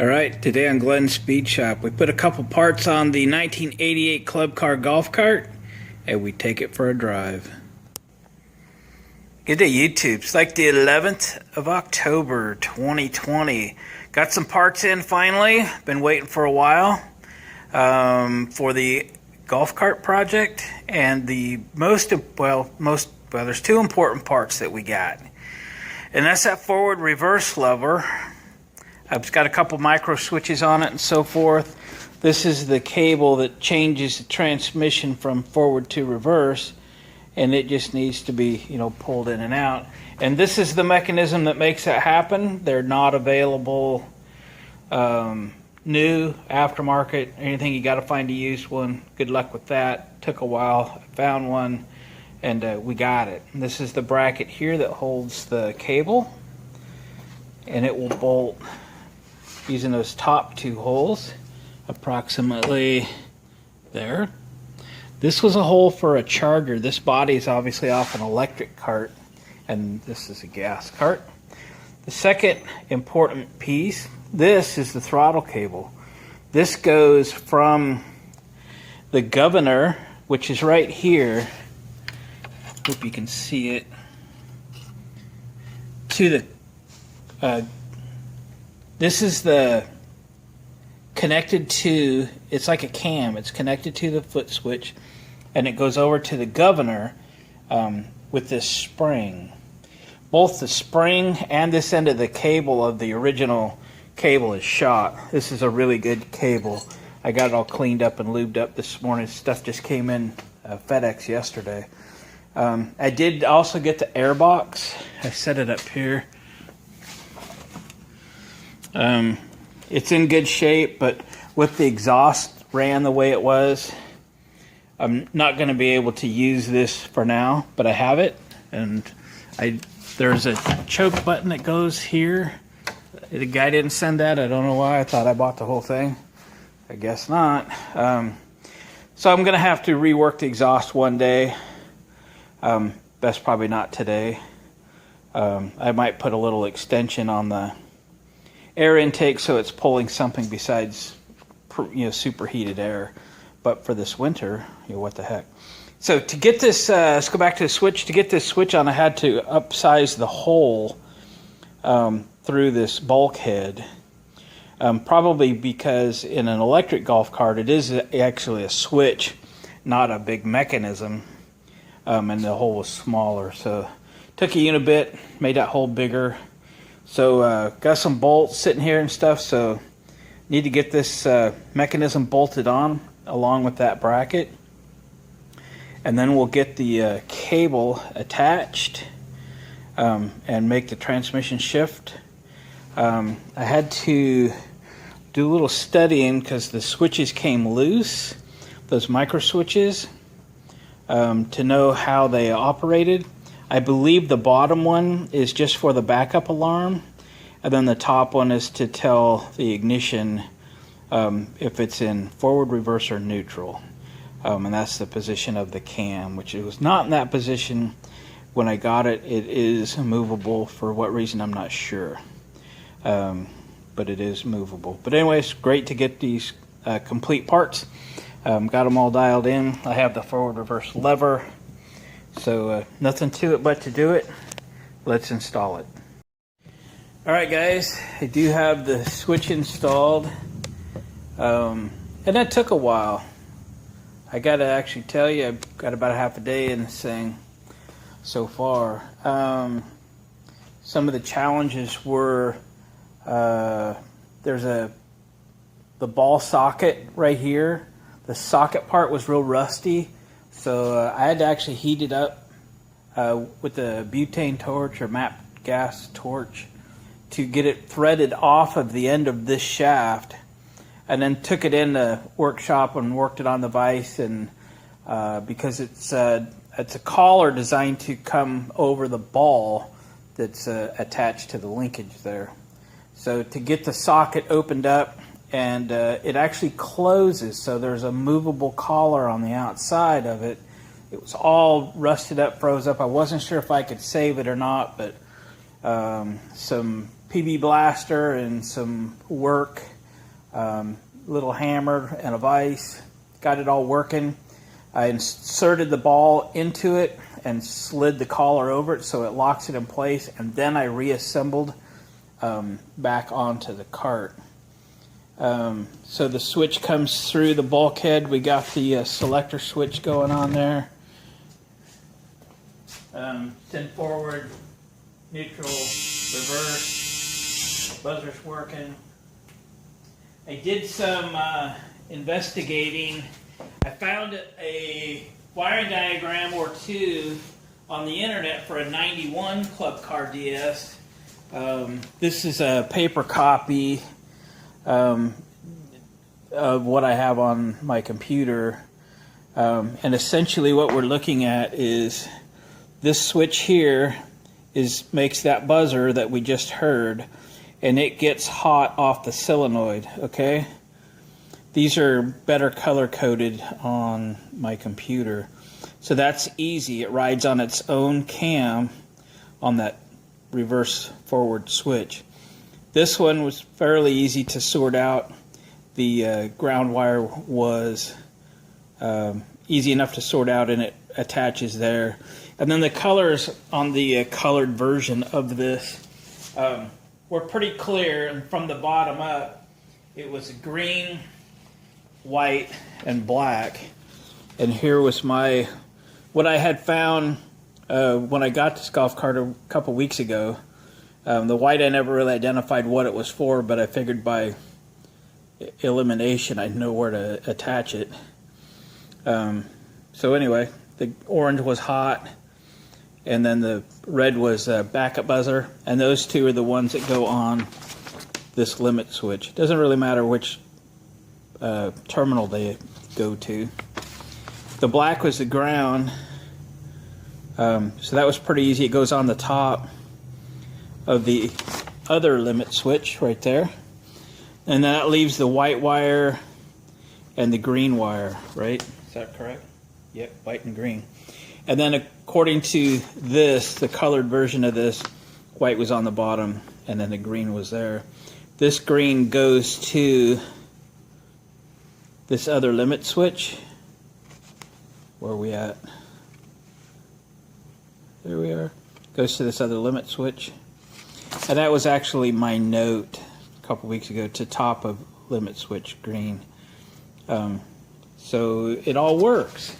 Alright, today on Glenn's Speed Shop, we put a couple parts on the 1988 Club Car golf cart, and we take it for a drive. Good day, YouTube. It's like the 11th of October, 2020. Got some parts in finally. Been waiting for a while for the golf cart project, and the there's two important parts that we got. And that's that forward reverse lever. It's got a couple micro switches on it and so forth. This is the cable that changes the transmission from forward to reverse, and it just needs to be, pulled in and out. And this is the mechanism that makes that happen. They're not available new, aftermarket, anything. You got to find a used one. Good luck with that. Took a while. I found one, and we got it. And this is the bracket here that holds the cable, and it will bolt using those top two holes, approximately there. This was a hole for a charger. This body is obviously off an electric cart, and this is a gas cart. The second important piece, this is the throttle cable. This goes from the governor, which is right here, hope you can see it, to the this is the connected to, it's like a cam. It's connected to the foot switch, and it goes over to the governor with this spring. Both the spring and this end of the cable of the original cable is shot. This is a really good cable. I got it all cleaned up and lubed up this morning. Stuff just came in FedEx yesterday. I did also get the air box. I set it up here. It's in good shape, but with the exhaust ran the way it was, I'm not going to be able to use this for now, but I have it, and there's a choke button that goes here. The guy didn't send that. I don't know why. I thought I bought the whole thing. I guess not. So I'm going to have to rework the exhaust one day. Best probably not today. I might put a little extension on the air intake so it's pulling something besides superheated air, but for this winter, what the heck. So to get this, let's go back to the switch. To get this switch on, I had to upsize the hole through this bulkhead, probably because in an electric golf cart it is actually a switch, not a big mechanism, and the hole was smaller, so took a unit bit, made that hole bigger. So got some bolts sitting here and stuff, so need to get this mechanism bolted on along with that bracket, and then we'll get the cable attached and make the transmission shift. I had to do a little studying because the switches came loose, those micro switches, to know how they operated. I believe the bottom one is just for the backup alarm, and then the top one is to tell the ignition if it's in forward, reverse, or neutral. And that's the position of the cam, which it was not in that position when I got it. It is movable. For what reason, I'm not sure. But it is movable. But anyways, great to get these complete parts. Got them all dialed in. I have the forward, reverse lever. So nothing to it but to do it. Let's install it. Alright guys, I do have the switch installed, and that took a while. I gotta actually tell you, I've got about a half a day in this thing so far. Some of the challenges were there's the ball socket right here. The socket part was real rusty. So I had to actually heat it up with a butane torch or MAP gas torch to get it threaded off of the end of this shaft, and then took it in the workshop and worked it on the vise. And because it's a collar designed to come over the ball that's attached to the linkage there. So to get the socket opened up, and it actually closes, so there's a movable collar on the outside of it. It was all rusted up, froze up. I wasn't sure if I could save it or not, but some PB blaster and some work, little hammer and a vise. Got it all working. I inserted the ball into it and slid the collar over it so it locks it in place, and then I reassembled back onto the cart. So the switch comes through the bulkhead. We got the selector switch going on there. Send forward, neutral, reverse, buzzer's working. I did some investigating. I found a wiring diagram or two on the internet for a 91 Club Car DS. This is a paper copy of what I have on my computer. And essentially what we're looking at is this switch here makes that buzzer that we just heard, and it gets hot off the solenoid, okay? These are better color coded on my computer. So that's easy. It rides on its own cam on that reverse forward switch. This one was fairly easy to sort out. The ground wire was easy enough to sort out, and it attaches there. And then the colors on the colored version of this were pretty clear, and from the bottom up it was green, white, and black. And here was what I had found when I got this golf cart a couple weeks ago. The white, I never really identified what it was for, but I figured by elimination I'd know where to attach it. So anyway, the orange was hot, and then the red was a backup buzzer, and those two are the ones that go on this limit switch. Doesn't really matter which terminal they go to. The black was the ground, so that was pretty easy. It goes on the top of the other limit switch right there, and that leaves the white wire and the green wire, right? Is that correct? Yep, white and green. And then according to this, the colored version of this, white was on the bottom and then the green was there. This green goes to this other limit switch. Where are we at? There we are. Goes to this other limit switch. And that was actually my note a couple weeks ago, to top of limit switch green. So it all works.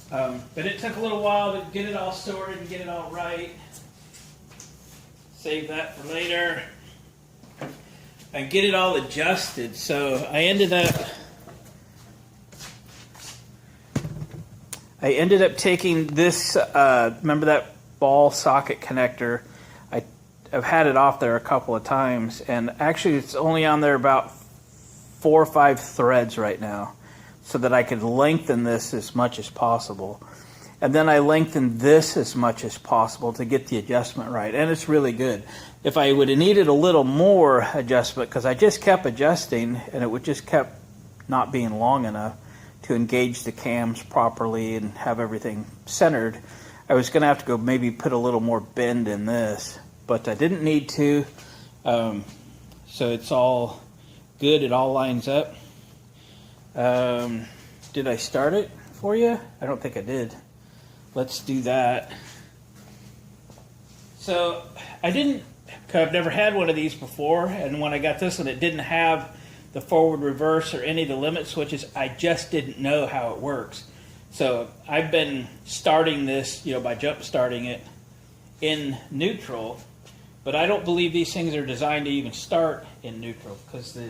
But it took a little while to get it all sorted and get it all right. Save that for later. And get it all adjusted. So I ended up taking this, remember that ball socket connector? I've had it off there a couple of times, and actually it's only on there about 4 or 5 threads right now, so that I could lengthen this as much as possible. And then I lengthened this as much as possible to get the adjustment right, and it's really good. If I would have needed a little more adjustment, because I just kept adjusting and it would just kept not being long enough to engage the cams properly and have everything centered, I was going to have to go maybe put a little more bend in this, but I didn't need to. So it's all good. It all lines up. Did I start it for you? I don't think I did. Let's do that. So I've never had one of these before, and when I got this one, it didn't have the forward, reverse, or any of the limit switches. I just didn't know how it works. So I've been starting this, by jump starting it in neutral, but I don't believe these things are designed to even start in neutral, because the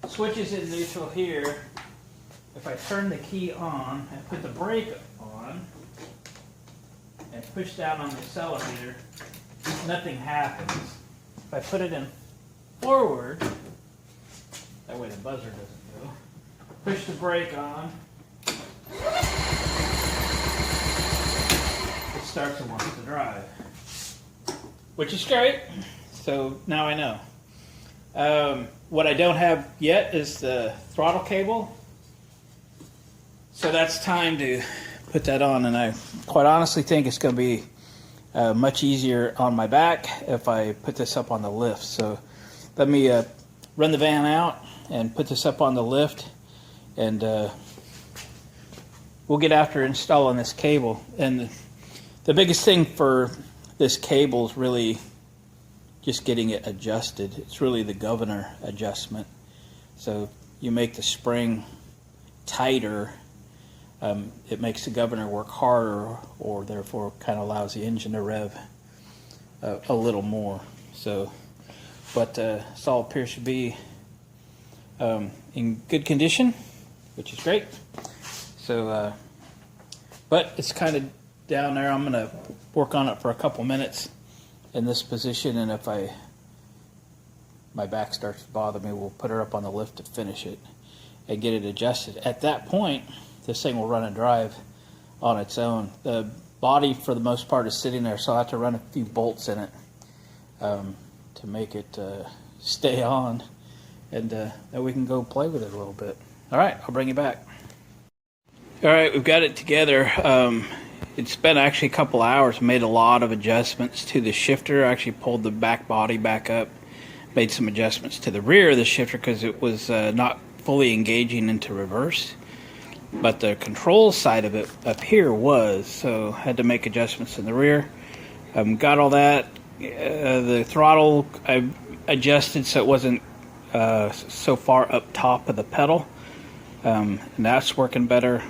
switch is in neutral here. If I turn the key on and put the brake on and push down on the accelerator, nothing happens. If I put it in forward, that way the buzzer doesn't go, push the brake on, it starts and wants to drive, which is great. So now I know. What I don't have yet is the throttle cable. So that's time to put that on, and I quite honestly think it's going to be Much easier on my back if I put this up on the lift. So let me run the van out and put this up on the lift, and we'll get after installing this cable. And the biggest thing for this cable is really just getting it adjusted. It's really the governor adjustment. So you make the spring tighter, it makes the governor work harder, or therefore kind of allows the engine to rev a little more. So, but this all appears to be in good condition, which is great. So, but it's kind of down there. I'm gonna work on it for a couple minutes in this position, and if my back starts to bother me, we'll put her up on the lift to finish it and get it adjusted. At that point, this thing will run and drive on its own. The body, for the most part, is sitting there, so I'll have to run a few bolts in it to make it stay on, and then we can go play with it a little bit. All right, I'll bring you back. All right, we've got it together. It's been actually a couple hours. Made a lot of adjustments to the shifter. I actually pulled the back body back up. Made some adjustments to the rear of the shifter because it was not fully engaging into reverse. But the control side of it up here was, so had to make adjustments in the rear. Got all that. The throttle I adjusted so it wasn't so far up top of the pedal, and that's working better.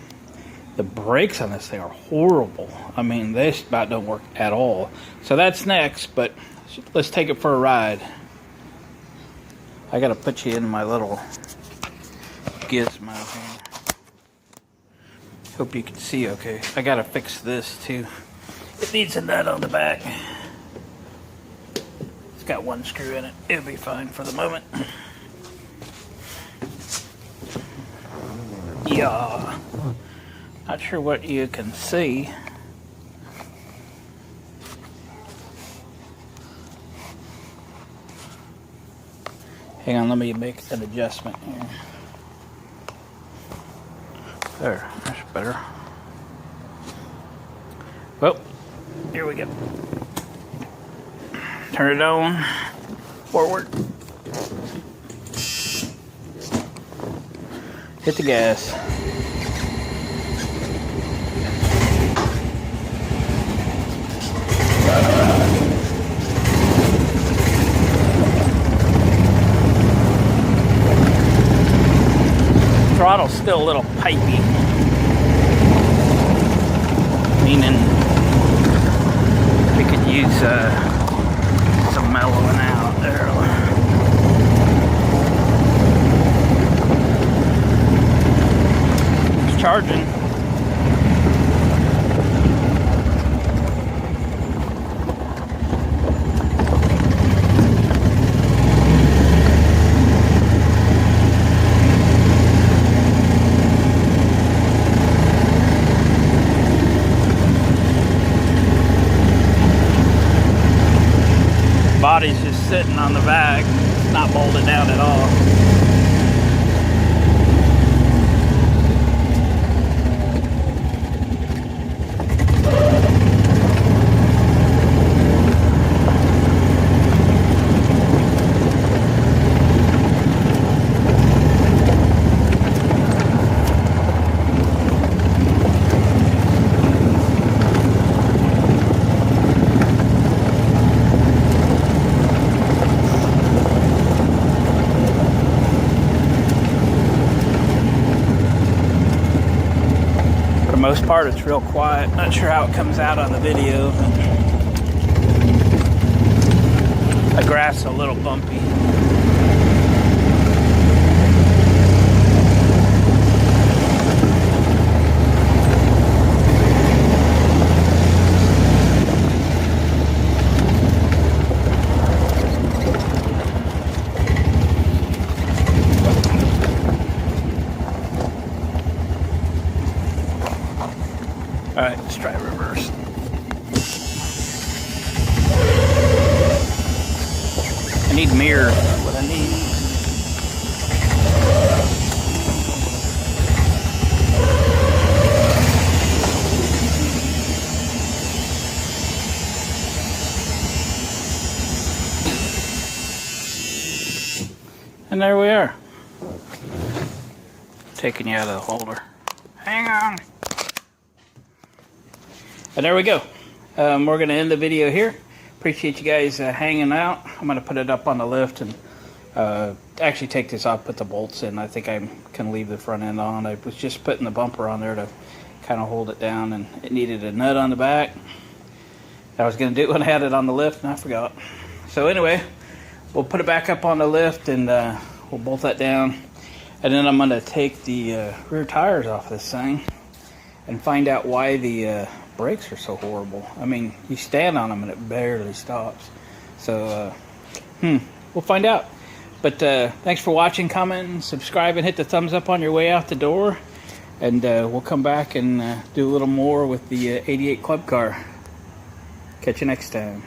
The brakes on this thing are horrible. I mean, they just about don't work at all. So that's next, but let's take it for a ride. I gotta put you in my little gizmo here. Hope you can see okay. I gotta fix this too. It needs a nut on the back. It's got one screw in it. It'll be fine for the moment. Yeah. Not sure what you can see. Hang on, let me make an adjustment here. That's better. Well, here we go. Turn it on. Forward. Hit the gas. Throttle's still a little pipey, meaning we could use some mellowing out there. It's charging. Body's just sitting on the back. It's not bolted down at all. For the most part, it's real quiet. Not sure how it comes out on the video, but the grass is a little bumpy. All right, let's try reverse. I need mirror. That's what I need. And there we are. Taking you out of the holder. Hang on. And there we go. We're going to end the video here. Appreciate you guys hanging out. I'm going to put it up on the lift and actually take this off, put the bolts in. I think I can leave the front end on. I was just putting the bumper on there to kind of hold it down, and it needed a nut on the back. I was going to do it when I had it on the lift, and I forgot. So anyway, we'll put it back up on the lift, and we'll bolt that down. And then I'm going to take the rear tires off this thing and find out why the brakes are so horrible. I mean, you stand on them and it barely stops. So, we'll find out. But thanks for watching, comment, subscribe, and hit the thumbs up on your way out the door. And we'll come back and do a little more with the 88 Club Car. Catch you next time.